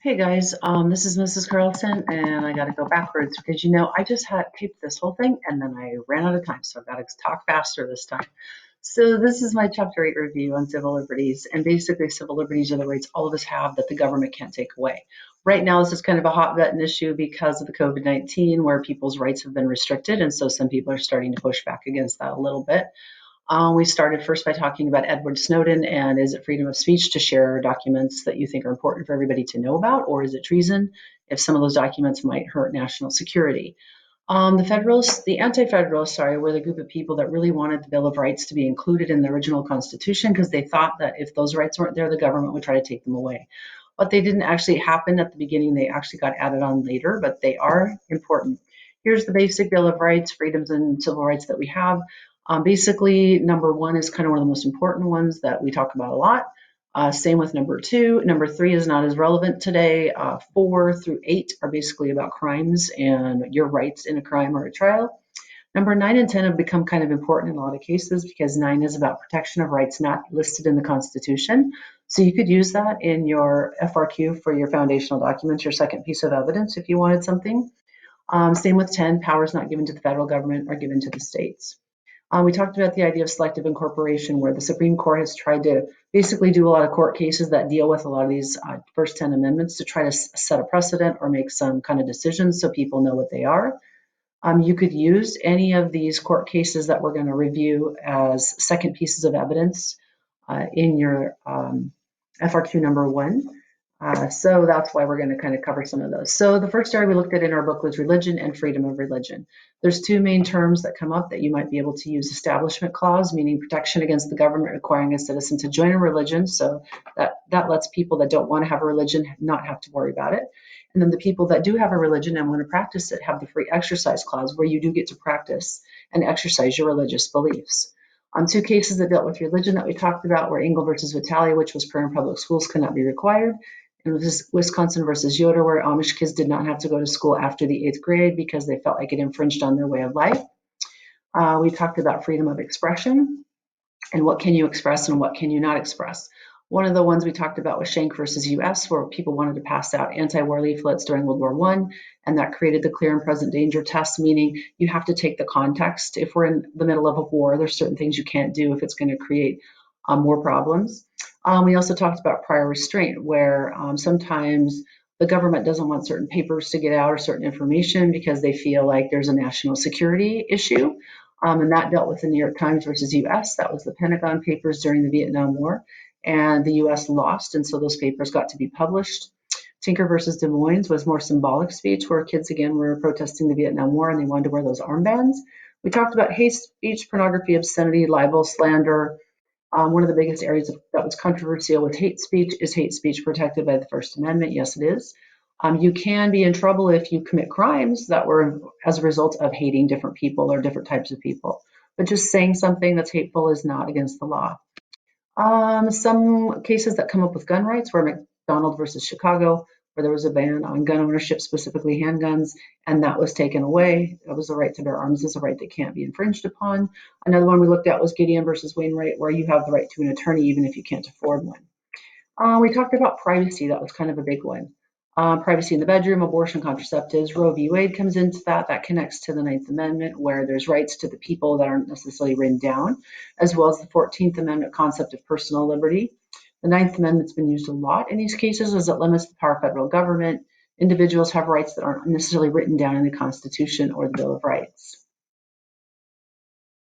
Hey guys, this is Mrs. Carlson, and I got to go backwards because I just had taped this whole thing and then I ran out of time, so I've got to talk faster this time. So this is my Chapter 8 review on civil liberties, and basically civil liberties are the rights all of us have that the government can't take away. Right now, this is kind of a hot button issue because of the COVID-19, where people's rights have been restricted, and so some people are starting to push back against that a little bit. We started first by talking about Edward Snowden and is it freedom of speech to share documents that you think are important for everybody to know about, or is it treason if some of those documents might hurt national security? The anti-federalists, were the group of people that really wanted the Bill of Rights to be included in the original Constitution because they thought that if those rights weren't there, the government would try to take them away. But they didn't actually happen at the beginning. They actually got added on later, but they are important. Here's the basic Bill of Rights, freedoms and civil rights that we have. Basically, number one is kind of one of the most important ones that we talk about a lot. Same with number two. Number three is not as relevant today. 4 through 8 are basically about crimes and your rights in a crime or a trial. Number 9 and 10 have become kind of important in a lot of cases because 9 is about protection of rights not listed in the Constitution. So you could use that in your FRQ for your foundational documents, your second piece of evidence if you wanted something. Same with 10, powers not given to the federal government are given to the states. We talked about the idea of selective incorporation, where the Supreme Court has tried to basically do a lot of court cases that deal with a lot of these first 10 amendments to try to set a precedent or make some kind of decisions so people know what they are. You could use any of these court cases that we're going to review as second pieces of evidence in your FRQ number 1. So that's why we're going to kind of cover some of those. So the first area we looked at in our book was religion and freedom of religion. There's two main terms that come up that you might be able to use: establishment clause, meaning protection against the government requiring a citizen to join a religion. So that lets people that don't want to have a religion not have to worry about it. And then the people that do have a religion and want to practice it have the free exercise clause, where you do get to practice and exercise your religious beliefs. Two cases that dealt with religion that we talked about were Engel versus Vitalia, which was prayer in public schools cannot be required, and Wisconsin versus Yoder, where Amish kids did not have to go to school after the 8th grade because they felt like it infringed on their way of life. We talked about freedom of expression and what can you express and what can you not express. One of the ones we talked about was Schenck versus US, where people wanted to pass out anti-war leaflets during World War I, and that created the clear and present danger test, meaning you have to take the context. If we're in the middle of a war, there's certain things you can't do if it's going to create more problems. We also talked about prior restraint, where sometimes the government doesn't want certain papers to get out or certain information because they feel like there's a national security issue. And that dealt with the New York Times versus US. That was the Pentagon Papers during the Vietnam War. And the US lost, and so those papers got to be published. Tinker versus Des Moines was more symbolic speech, where kids, again, were protesting the Vietnam War and they wanted to wear those armbands. We talked about hate speech, pornography, obscenity, libel, slander. One of the biggest areas that was controversial with hate speech is hate speech protected by the First Amendment. Yes, it is. You can be in trouble if you commit crimes that were as a result of hating different people or different types of people. But just saying something that's hateful is not against the law. Some cases that come up with gun rights were McDonald versus Chicago, where there was a ban on gun ownership, specifically handguns, and that was taken away. That was the right to bear arms is a right that can't be infringed upon. Another one we looked at was Gideon versus Wainwright, where you have the right to an attorney even if you can't afford one. We talked about privacy. That was kind of a big one. Privacy in the bedroom, abortion, contraceptives. Roe v. Wade comes into that. That connects to the 9th Amendment, where there's rights to the people that aren't necessarily written down, as well as the 14th Amendment concept of personal liberty. The 9th Amendment's been used a lot in these cases as it limits the power of federal government. Individuals have rights that aren't necessarily written down in the Constitution or the Bill of Rights.